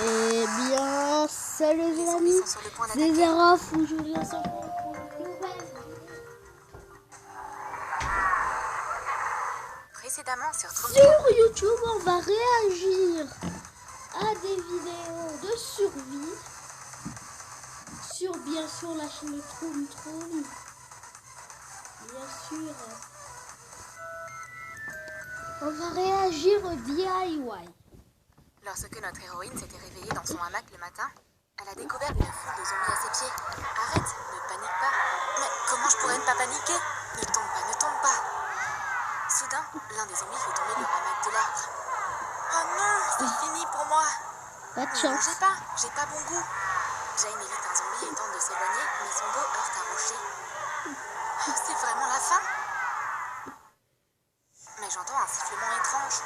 Eh bien, salut les amis, c'est Zeraf, aujourd'hui on se retrouve pour une nouvelle précédemment sur YouTube. On va réagir à des vidéos de survie sur bien sûr la chaîne de Troum Troum. Bien sûr, on va réagir au DIY. Lorsque notre héroïne s'était réveillée dans son hamac le matin, elle a découvert une foule de zombies à ses pieds. Arrête, ne panique pas. Mais comment je pourrais ne pas paniquer? Ne tombe pas, ne tombe pas. Soudain, l'un des zombies fait tomber le hamac de l'arbre. Oh non, c'est fini pour moi. Pas de Ne chance. mangez pas, j'ai pas bon goût. Jane évite un zombie et tente de s'éloigner, mais son dos heurte un rocher. Oh, c'est vraiment la fin? Mais j'entends un sifflement étrange.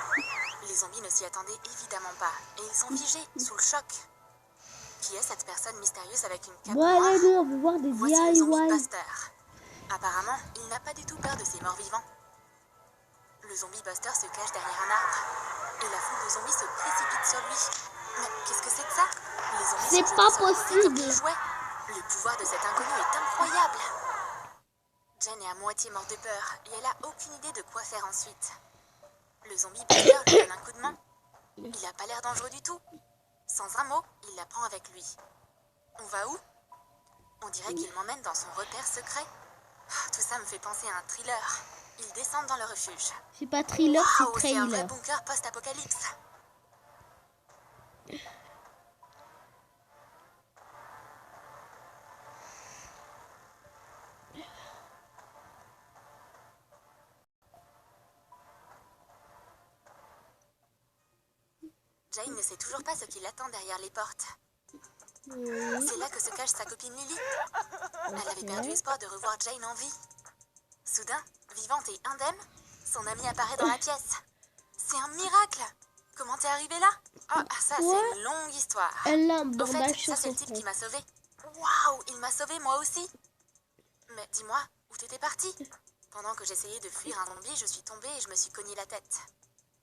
Les zombies ne s'y attendaient évidemment pas, et ils sont figés, sous le choc. Qui est cette personne mystérieuse avec une cape Bon, noire? allez, nous, on va voir des Voici le zombie DIY. Buster. Apparemment, il n'a pas du tout peur de ses morts vivants. Le zombie Buster se cache derrière un arbre, et la foule de zombies se précipite sur lui. Mais qu'est-ce que c'est que ça? Les zombies C'est sont pas jetés sur le côté comme possible. des jouets. Le pouvoir de cet inconnu est incroyable. Jane est à moitié morte de peur, et elle a aucune idée de quoi faire ensuite. Le zombie Buster lui donne un coup de main. Il n'a pas l'air dangereux du tout. Sans un mot, il la prend avec lui. On va où? On dirait qu'il m'emmène dans son repère secret. Ah, tout ça me fait penser à un thriller. Ils descendent dans le refuge. C'est pas thriller, Waouh, c'est c'est un vrai trailer. bunker post-apocalypse. Jane ne sait toujours pas ce qui l'attend derrière les portes. C'est là que se cache sa copine Lily. Elle avait perdu espoir de revoir Jane en vie. Soudain, vivante et indemne, son amie apparaît dans la pièce. C'est un miracle! Comment t'es arrivée là? Ah, ça, c'est une longue histoire. Elle a un Au fait, bandage sur ça, c'est son le type front. qui m'a sauvée. Waouh, il m'a sauvée moi aussi. Mais dis-moi, où t'étais partie? Pendant que j'essayais de fuir un zombie, je suis tombée et je me suis cogné la tête.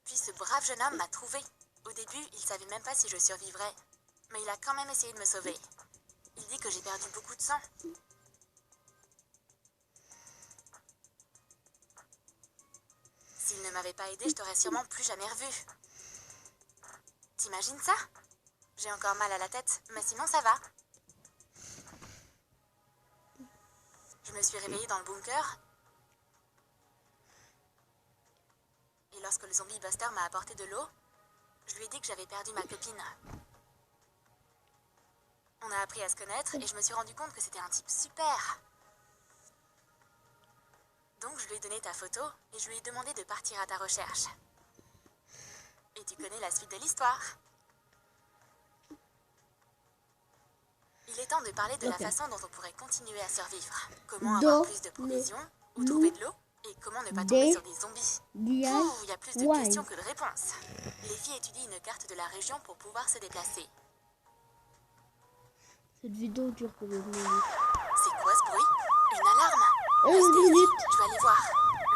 Puis ce brave jeune homme m'a trouvée. Au début, il savait même pas si je survivrais. Mais il a quand même essayé de me sauver. Il dit que j'ai perdu beaucoup de sang. S'il ne m'avait pas aidé, je t'aurais sûrement plus jamais revue. T'imagines ça? J'ai encore mal à la tête, mais sinon ça va. Je me suis réveillée dans le bunker. Et lorsque le zombie Buster m'a apporté de l'eau, je lui ai dit que j'avais perdu ma copine. On a appris à se connaître et je me suis rendu compte que c'était un type super. Donc je lui ai donné ta photo et je lui ai demandé de partir à ta recherche. Et tu connais la suite de l'histoire. Il est temps de parler de la façon dont on pourrait continuer à survivre. Comment avoir plus de provisions, où trouver de l'eau, et comment ne pas tomber sur des zombies. Il y a plus de questions que de réponses. Les filles étudient une carte de la région pour pouvoir se déplacer. Cette vidéo dure combien de minutes? C'est quoi ce bruit? Une alarme? 11 minutes. Je vais aller voir.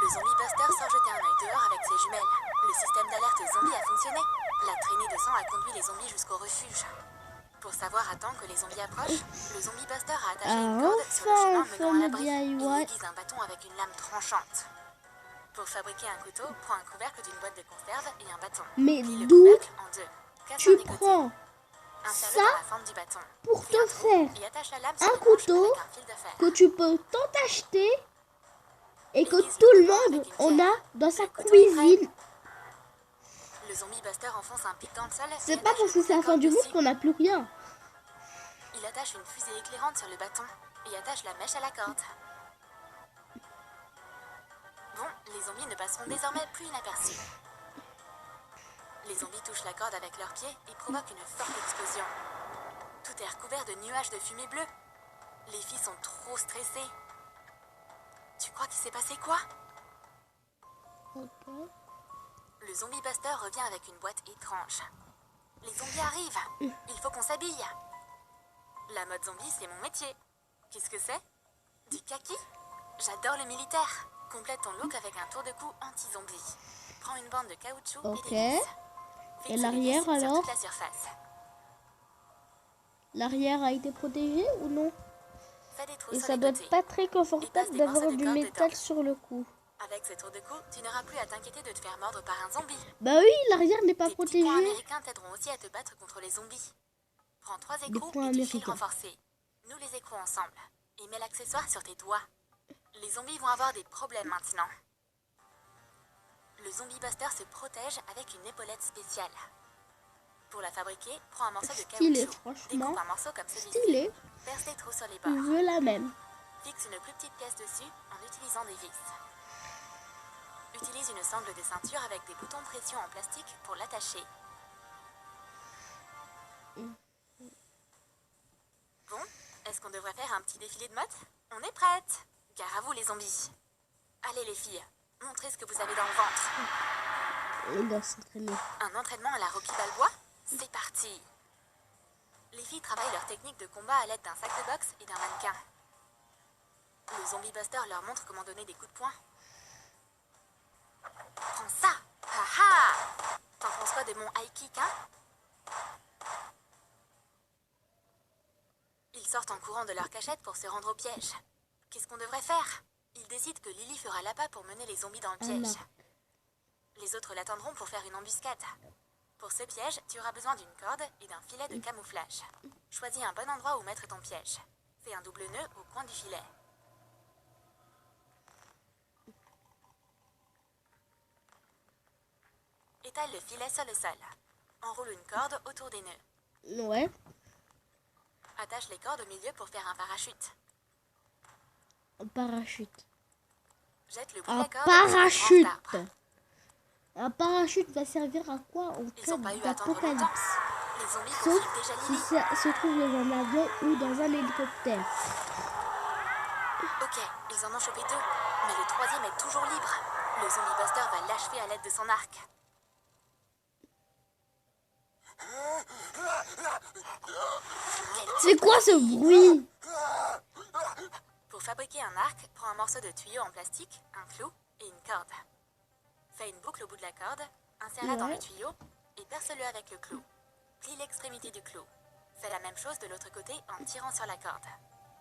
Le zombie Buster sort jeter un œil dehors avec ses jumelles. Le système d'alerte zombie a fonctionné. La traînée de sang a conduit les zombies jusqu'au refuge. Pour savoir à temps que les zombies approchent, le zombie Buster a attaché une corde sur le chemin menant à l'abri et il aiguise un bâton avec une lame tranchante. Pour fabriquer un couteau, prends un couvercle d'une boîte de conserve et un bâton. Mais Plie le d'où couvercle en deux. Casse tu un des côtés. prends Insère-le ça dans la forme du bâton. pour Fais un te trou faire et attache la lame sur un le manche couteau avec un fil de fer. que tu peux tant acheter et que Aiguise tout le le couteau monde avec une en pierre. a dans sa Le couteau est prêt. cuisine? Le zombie Buster enfonce un pic dans le sol. C'est pas parce que c'est la fin du monde qu'on n'a plus rien. Il attache une fusée éclairante sur le bâton et attache la mèche à la corde. Bon, les zombies ne passeront désormais plus inaperçus. Les zombies touchent la corde avec leurs pieds et provoquent une forte explosion. Tout est recouvert de nuages de fumée bleue. Les filles sont trop stressées. Tu crois qu'il s'est passé quoi? Le zombie Buster revient avec une boîte étrange. Les zombies arrivent. Il faut qu'on s'habille. La mode zombie, c'est mon métier. Qu'est-ce que c'est? Du kaki? J'adore le militaire. Complète ton look avec un tour de cou L'arrière a été protégé ou non? Fais des trous Et sur ça les doit côtés. être pas très Et passe confortable des d'avoir morceaux de du corde métal dedans. sur le cou. Avec ces trous de cou, tu n'auras plus à t'inquiéter de te faire mordre par un zombie. Bah oui, l'arrière n'est pas Des petits points protégé. américains t'aideront aussi à te battre contre les zombies. Prends 3 Des écrous points et du fil américains. renforcé. Nous les écrous ensemble. Et mets l'accessoire sur tes doigts. Les zombies vont avoir des problèmes maintenant. Le zombie buster se protège avec une épaulette spéciale. Pour la fabriquer, prends un morceau de Stylé, caoutchouc. franchement. Découpe un morceau comme celui-ci. Stylé. Perce des trous sur les Je bords. veux la même. Fixe une plus petite pièce dessus en utilisant des vis. Utilise une sangle de ceinture avec des boutons pression en plastique pour l'attacher. Bon, est-ce qu'on devrait faire un petit défilé de mode? On est prête! Gare à vous les zombies. Allez les filles, montrez ce que vous avez dans le ventre. Il doit s'entraîner. Un entraînement à la Rocky Balboa? C'est parti! Les filles travaillent leur technique de combat à l'aide d'un sac de boxe et d'un mannequin. Le zombie buster leur montre comment donner des coups de poing. Prends ça! Haha! T'en penses quoi de mon high kick, hein? Ils sortent en courant de leur cachette pour se rendre au piège. Qu'est-ce qu'on devrait faire? Ils décident que Lily fera l'appât pour mener les zombies dans le piège. Les autres l'attendront pour faire une embuscade. Pour ce piège, tu auras besoin d'une corde et d'un filet de camouflage. Choisis un bon endroit où mettre ton piège. Fais un double nœud au coin du filet. Étale le filet sur le sol. Enroule une corde autour des nœuds. Ouais. Attache les cordes au milieu pour faire un parachute. Un parachute. Jette le bout de Un la corde sur une branche parachute. d'arbre. Un parachute va servir à quoi en Ils cas n'ont pas eu à attendre longtemps. d'apocalypse? Les zombies Sauf poursuivent déjà si Lily. ça se trouve dans un avion ou dans un hélicoptère. Ok, ils en ont chopé 2. Mais le troisième est toujours libre. Le zombie buster va l'achever à l'aide de son arc. C'est quoi ce bruit? Pour fabriquer un arc, prends un morceau de tuyau en plastique, un clou et une corde. Fais une boucle au bout de la corde, insère-la dans le tuyau et perce-le avec le clou. Plie l'extrémité du clou. Fais la même chose de l'autre côté en tirant sur la corde.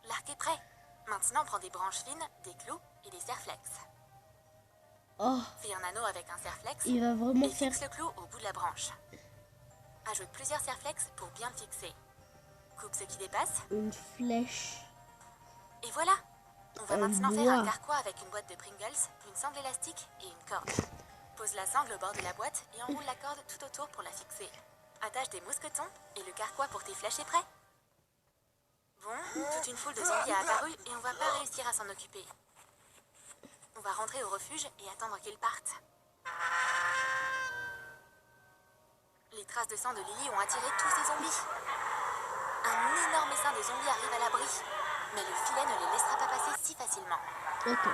L'arc est prêt. Maintenant, prends des branches fines, des clous et des serflex. Oh, Fais un anneau avec un serflex il va vraiment et faire fixe le clou au bout de la branche. Ajoute plusieurs serflex pour bien le fixer. Coupe ce qui dépasse une flèche. et voilà. On va En maintenant faire bois. un carquois avec une boîte de Pringles, une sangle élastique et une corde. Pose la sangle au bord de la boîte et enroule la corde tout autour pour la fixer. Attache des mousquetons et le carquois pour tes flèches est prêt. Bon, toute une foule de zombies a apparu et on va pas réussir à s'en occuper. On va rentrer au refuge et attendre qu'ils partent. Les traces de sang de Lily ont attiré tous ces zombies. Un énorme essaim de zombies arrive à l'abri. Mais le filet ne les laissera pas passer si facilement. Ok.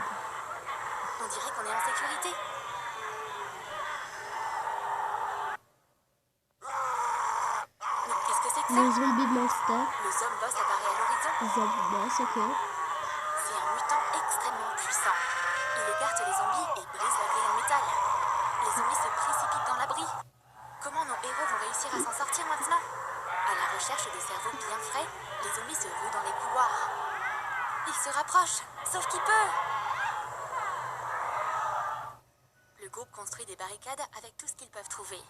On dirait qu'on est en sécurité. Mais qu'est-ce que c'est que ça? Le zombie monster. Le zombie boss apparaît à l'horizon. Zombie boss, ok. C'est un mutant extrêmement puissant. Il écarte les zombies et brise la grille en métal. Les zombies se précipitent dans l'abri. Comment nos héros vont réussir à s'en sortir maintenant? À la recherche de cerveaux bien frais, les zombies se ruent dans les couloirs. Ils se rapprochent, sauf qui peut. Le groupe construit des barricades avec tout ce qu'ils peuvent trouver.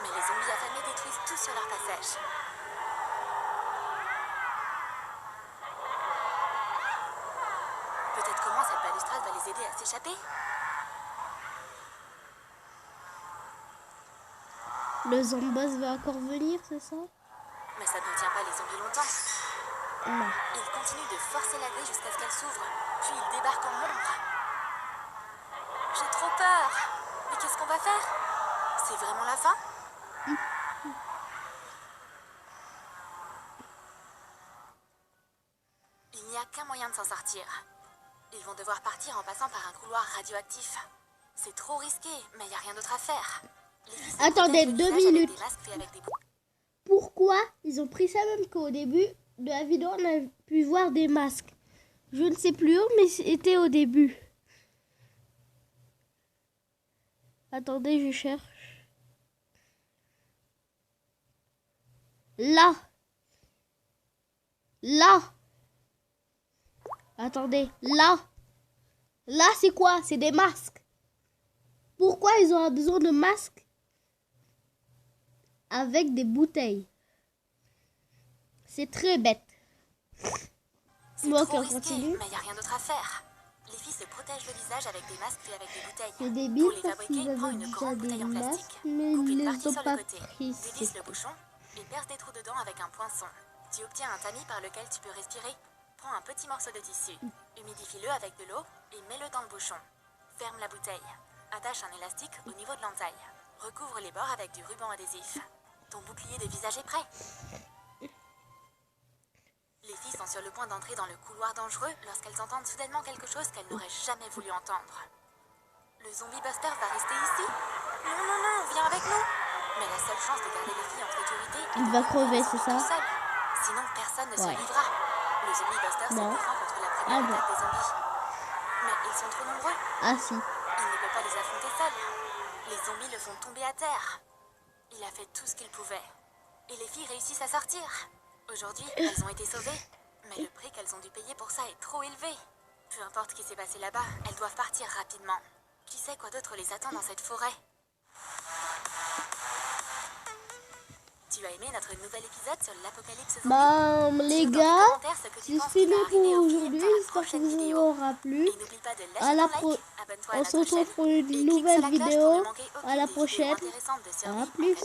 Mais les zombies affamés détruisent tout sur leur passage. Peut-être comment cette balustrade va les aider à s'échapper? Le zombie boss va encore venir, c'est ça? Mais ça ne tient pas les zombies longtemps. Non. Ils continuent de forcer la grille jusqu'à ce qu'elle s'ouvre, puis ils débarquent en nombre. J'ai trop peur. Mais qu'est-ce qu'on va faire? C'est vraiment la fin? Il n'y a qu'un moyen de s'en sortir. Ils vont devoir partir en passant par un couloir radioactif. C'est trop risqué, mais il n'y a rien d'autre à faire. Les filles se Attendez, protègent le 2 visage avec minutes. des masques faits avec des Pourquoi ils ont pris ça même qu'au début de la vidéo, on a pu voir des masques? Je ne sais plus où, mais c'était au début. Attendez, je cherche. Là. Là. Attendez. Là. Là, c'est quoi? C'est des masques. Pourquoi ils ont besoin de masques avec des bouteilles? C'est très bête. C'est Bon, trop ok, on risqué, continue. mais il n'y a rien d'autre à faire. Les filles se protègent le visage avec des masques faits avec des bouteilles. C'est Pour débile les parce fabriquer, qu'ils prends avaient une déjà grande des bouteille en masques, plastique. mais Coupe ils une les partie ont sur pas le côté. pris. Dévisse le bouchon et perce des trous dedans avec un poinçon. Tu obtiens un tamis par lequel tu peux respirer. Prends un petit morceau de tissu, humidifie-le avec de l'eau et mets-le dans le bouchon. Ferme la bouteille. Attache un élastique au niveau de l'entaille. Recouvre les bords avec du ruban adhésif. Ton bouclier de visage est prêt. Les filles sont sur le point d'entrer dans le couloir dangereux lorsqu'elles entendent soudainement quelque chose qu'elles n'auraient jamais voulu entendre. Le zombie buster va rester ici? Non, non, non, viens avec nous. Mais la seule chance de garder les filles en sécurité est Il de va garder crever, les c'est zombies ça? tout seuls. Sinon, personne ne Ouais. survivra. Le zombie buster se Non. défend contre la Ah première bon. attaque des zombies. Mais ils sont trop nombreux. Ah si. Il ne peut pas les affronter seul. Les zombies le font tomber à terre. Il a fait tout ce qu'il pouvait. Et les filles réussissent à sortir. Aujourd'hui, elles ont été sauvées. Mais le prix qu'elles ont dû payer pour ça est trop élevé. Peu importe ce qui s'est passé là-bas, elles doivent partir rapidement. Qui sait quoi d'autre les attend dans cette forêt? Tu as aimé notre nouvel épisode sur l'apocalypse zombie? Bah les Dis-nous dans les gars, commentaires ce que tu c'est penses qui fini va pour arriver aux filles aujourd'hui. dans la J'espère que prochaine vous vidéo. aura plu. Et n'oublie pas de À lâcher la ton like, abonne-toi à On notre se retrouve chaîne pour et une clique sur nouvelle la cloche pour vidéo. ne manquer À la aucune des vidéos prochaine. intéressantes de À survie plus.